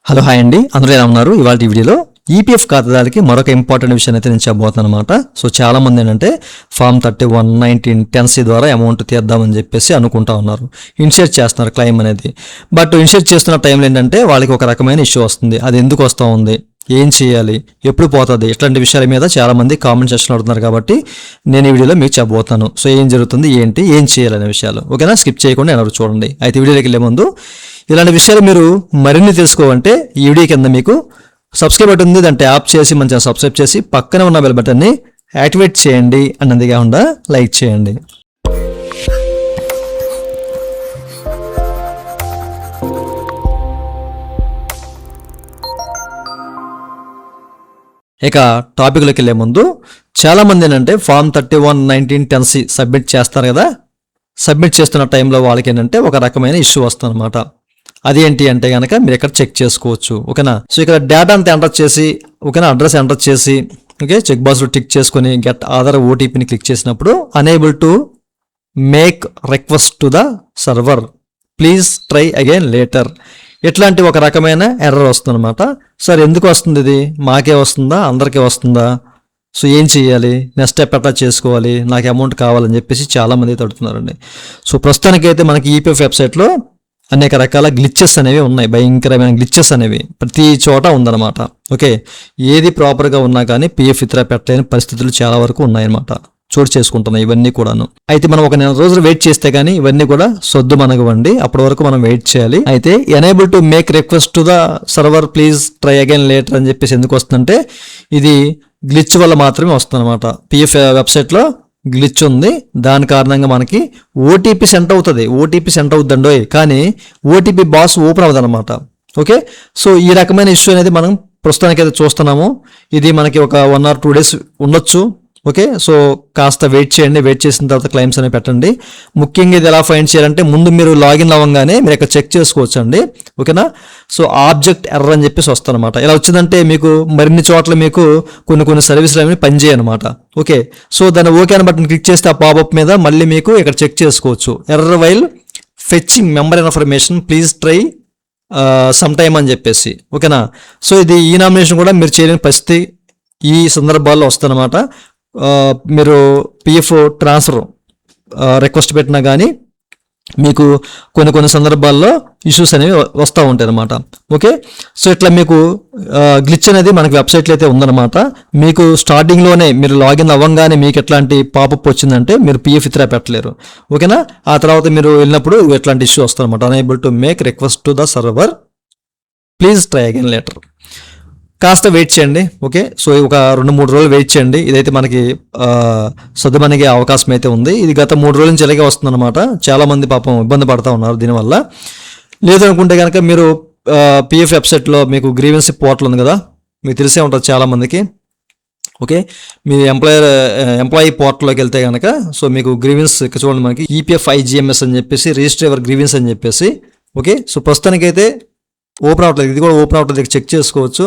Hello hi అండి, అందరూ ఎలా ఉన్నారు? ఇవాళ వీడియోలో ఈపీఎఫ్ ఖాతాదారులకి మరొక ఇంపార్టెంట్ విషయం అయితే నేను చెప్పబోతున్నాను అనమాట. సో చాలా మంది ఏంటంటే ఫామ్ 31, 19, 10C ద్వారా అమౌంట్ తీద్దామని చెప్పేసి అనుకుంటా ఉన్నారు, ఇన్షియేట్ చేస్తున్నారు క్లెయిమ్ అనేది. బట్ ఇన్షియేట్ చేస్తున్న టైంలో ఏంటంటే వాళ్ళకి ఒక రకమైన ఇష్యూ వస్తుంది. అది ఎందుకు వస్తూ ఉంది, ఏం చేయాలి, ఎప్పుడు పోతుంది, ఇట్లాంటి విషయాల మీద చాలా మంది కామెంట్ సెక్షన్ అడుగుతున్నారు. కాబట్టి నేను ఈ వీడియోలో మీకు చెప్పబోతాను. సో ఏం జరుగుతుంది, ఏంటి, ఏం చేయాలనే విషయాలు ఓకేనా, స్కిప్ చేయకుండా ఎవరు చూడండి. అయితే వీడియోలోకి వెళ్ళే ముందు ఇలాంటి విషయాలు మీరు మరిన్ని తెలుసుకోవాలంటే ఈ వీడియో కింద మీకు సబ్స్క్రైబ్ బటన్ ఉంది, దాన్ని ట్యాప్ చేసి మంచిగా సబ్స్క్రైబ్ చేసి పక్కన ఉన్న బెల్ బటన్ని యాక్టివేట్ చేయండి, అన్నది కాకుండా లైక్ చేయండి. ఇక టాపిక్లోకి వెళ్ళే ముందు చాలామంది ఏంటంటే ఫామ్ 31, 19, 10C సబ్మిట్ చేస్తారు కదా. సబ్మిట్ చేస్తున్న టైంలో వాళ్ళకి ఏంటంటే ఒక రకమైన ఇష్యూ వస్తుంది అనమాట. అది ఏంటి అంటే కనుక మీరు ఇక్కడ చెక్ చేసుకోవచ్చు ఓకేనా. సో ఇక్కడ డేటా అంతా ఎంటర్ చేసి ఓకేనా, అడ్రస్ ఎంటర్ చేసి ఓకే, చెక్ బాక్స్లో టిక్ చేసుకొని గెట్ ఆధార్ ఓటీపీని క్లిక్ చేసినప్పుడు unable to make request to the server, please try again later, ఇట్లాంటి ఒక రకమైన ఎర్రర్ వస్తుంది అనమాట. సార్ ఎందుకు వస్తుంది ఇది, మాకే వస్తుందా అందరికీ వస్తుందా, సో ఏం చేయాలి, నెక్స్ట్ స్టెప్ ఎట్లా చేసుకోవాలి, నాకు అమౌంట్ కావాలని చెప్పేసి చాలామంది అడుగుతున్నారండి. సో ప్రస్తుతానికైతే మనకి ఈపీఎఫ్ వెబ్సైట్లో అనేక రకాల గ్లిచెస్ అనేవి ఉన్నాయి, భయంకరమైన గ్లిచెస్ అనేవి ప్రతి చోట ఉందన్నమాట. ఓకే, ఏది ప్రాపర్గా ఉన్నా కానీ పిఎఫ్ విత్డ్రా పెట్టలేని పరిస్థితులు చాలా వరకు ఉన్నాయన్నమాట, చోటు చేసుకుంటున్నాయి ఇవన్నీ కూడాను. అయితే మనం ఒక నెల రోజులు వెయిట్ చేస్తే కానీ ఇవన్నీ కూడా సొద్దు మనగవండి, అప్పటి వరకు మనం వెయిట్ చేయాలి. అయితే enable to make request to the server, please try again later అని చెప్పేసి ఎందుకు వస్తుందంటే ఇది గ్లిచ్ వల్ల మాత్రమే వస్తుంది అనమాట. పిఎఫ్ వెబ్సైట్లో గ్లిచ్ ఉంది, దాని కారణంగా మనకి ఓటీపీ సెండ్ అవుతుంది. ఓటీపీ సెండ్ అవుతుందండో కానీ ఓటీపీ బాక్స్ ఓపెన్ అవ్వదు అనమాట. ఓకే, సో ఈ రకమైన ఇష్యూ అనేది మనం ప్రస్తుతానికి అయితే చూస్తున్నాము. ఇది మనకి ఒక 1 or 2 days ఉండొచ్చు. ఓకే, సో కాస్త వెయిట్ చేయండి, వెయిట్ చేసిన తర్వాత క్లైమ్స్ అనేవి పెట్టండి. ముఖ్యంగా ఇది ఎలా ఫైండ్ చేయాలంటే ముందు మీరు లాగిన్ అవ్వగానే మీరు ఇక్కడ చెక్ చేసుకోవచ్చు అండి ఓకేనా. సో ఆబ్జెక్ట్ ఎర్రర్ అని చెప్పేసి వస్తుందన్నమాట. ఇలా వచ్చిందంటే మీకు మరిన్ని చోట్ల మీకు కొన్ని సర్వీసులు అనేవి పనిచేయనమాట. ఓకే, సో దాన్ని ఓకే అని బటన్ క్లిక్ చేస్తే ఆ పాపప్ మీద మళ్ళీ మీకు ఇక్కడ చెక్ చేసుకోవచ్చు. Error while fetching member information, please try some time అని చెప్పేసి ఓకేనా. సో ఇది ఈ నామినేషన్ కూడా మీరు చేయలేని పరిస్థితి ఈ సందర్భాల్లో వస్తుందన్నమాట. మీరు పిఎఫ్ ట్రాన్స్ఫర్ రిక్వెస్ట్ పెట్టినా కానీ మీకు కొన్ని సందర్భాల్లో ఇష్యూస్ అనేవి వస్తూ ఉంటాయి అన్నమాట. ఓకే, సో ఇట్లా మీకు గ్లిచ్ అనేది మనకి వెబ్సైట్లో అయితే ఉందన్నమాట. మీకు స్టార్టింగ్లోనే మీరు లాగిన్ అవ్వగానే మీకు ఎట్లాంటి పాపప్ వచ్చిందంటే మీరు పిఎఫ్ విత్డ్రా పెట్టలేరు ఓకేనా. ఆ తర్వాత మీరు వెళ్ళినప్పుడు ఎట్లాంటి ఇష్యూ వస్తుంది అనమాట. Unable to make request to the server, please try again later. కాస్త వెయిట్ చేయండి. ఓకే, సో ఒక 2-3 రోజులు వెయిట్ చేయండి. ఇదైతే మనకి సర్దుమనిగే అవకాశం అయితే ఉంది. ఇది గత 3 రోజుల నుంచి ఇలాగే వస్తుందన్నమాట. చాలామంది పాపం ఇబ్బంది పడుతూ ఉన్నారు దీనివల్ల. లేదనుకుంటే కనుక మీరు పిఎఫ్ వెబ్సైట్లో మీకు గ్రీవెన్స్ పోర్టల్ ఉంది కదా, మీకు తెలిసే ఉంటుంది చాలామందికి. ఓకే, మీ ఎంప్లాయీ పోర్టల్లోకి వెళ్తే కనుక సో మీకు గ్రీవెన్స్ ఇక్కడ చూడండి, మనకి ఈపీఎఫ్ IGMS అని చెప్పేసి రిజిస్టర్ యువర్ గ్రీవెన్స్ అని చెప్పేసి. ఓకే, సో ప్రస్తుతానికైతే ఓపెన్ అవ్వట్లేదు, ఇది కూడా ఓపెన్ అవ్వట్లేదు, చెక్ చేసుకోవచ్చు.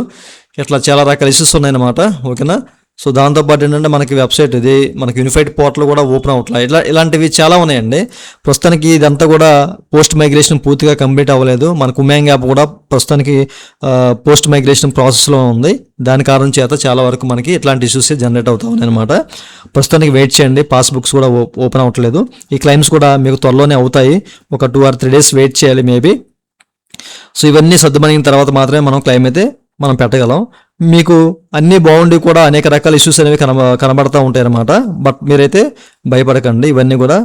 ఇట్లా చాలా రకాల ఇష్యూస్ ఉన్నాయన్నమాట ఓకేనా. సో దాంతోపాటు ఏంటంటే మనకి వెబ్సైట్ ఇది మనకి యూనిఫైడ్ పోర్టల్ కూడా ఓపెన్ అవ్వట్లేదు. ఇలాంటివి చాలా ఉన్నాయండి. ప్రస్తుతానికి ఇదంతా కూడా పోస్ట్ మైగ్రేషన్ పూర్తిగా కంప్లీట్ అవ్వలేదు. మనకు ఉమాంగ్ యాప్ కూడా ప్రస్తుతానికి పోస్ట్ మైగ్రేషన్ ప్రాసెస్లో ఉంది. దాని కారణం చేత చాలా వరకు మనకి ఇట్లాంటి ఇష్యూస్ జనరేట్ అవుతా ఉన్నాయి అనమాట. ప్రస్తుతానికి వెయిట్ చేయండి, పాస్బుక్స్ కూడా ఓపెన్ అవ్వట్లేదు. ఈ క్లైమ్స్ కూడా మీకు త్వరలోనే అవుతాయి, ఒక 2 or 3 days వెయిట్ చేయాలి మేబీ. సో ఇవన్నీ సర్దుమణిగిన తర్వాత మాత్రమే మనం క్లైమ్ అయితే మనం పెట్టగలం. మీకు అన్నీ బాగుండి కూడా అనేక రకాల ఇష్యూస్ అనేవి కనబడతా ఉంటాయి అన్నమాట. బట్ మీరైతే భయపడకండి, ఇవన్నీ కూడా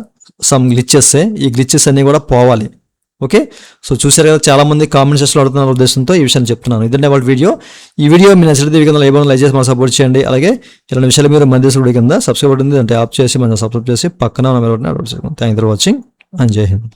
సమ్ గ్లిచెస్సే, ఈ గ్లిచెస్ అన్నీ కూడా పోవాలి. ఓకే, సో చూసారు కదా చాలామంది కామెంట్ సెక్షన్లో అడుగుతున్న ఉద్దేశంతో ఈ విషయాన్ని చెప్తున్నాను. ఇదంటే వాళ్ళ వీడియో. ఈ వీడియో మీ నచ్చితే కింద లైక్ చేసి మనం సపోర్ట్ చేయండి. అలాగే ఇలాంటి విషయాలు మీరు మన దేశం కింద సబ్స్క్రైబ్ ఉంటుంది, అంటే ఆప్ చేసి మనం సబ్స్క్రైబ్ చేసి పక్కన ఉన్న thank you for watching and జై హింద్.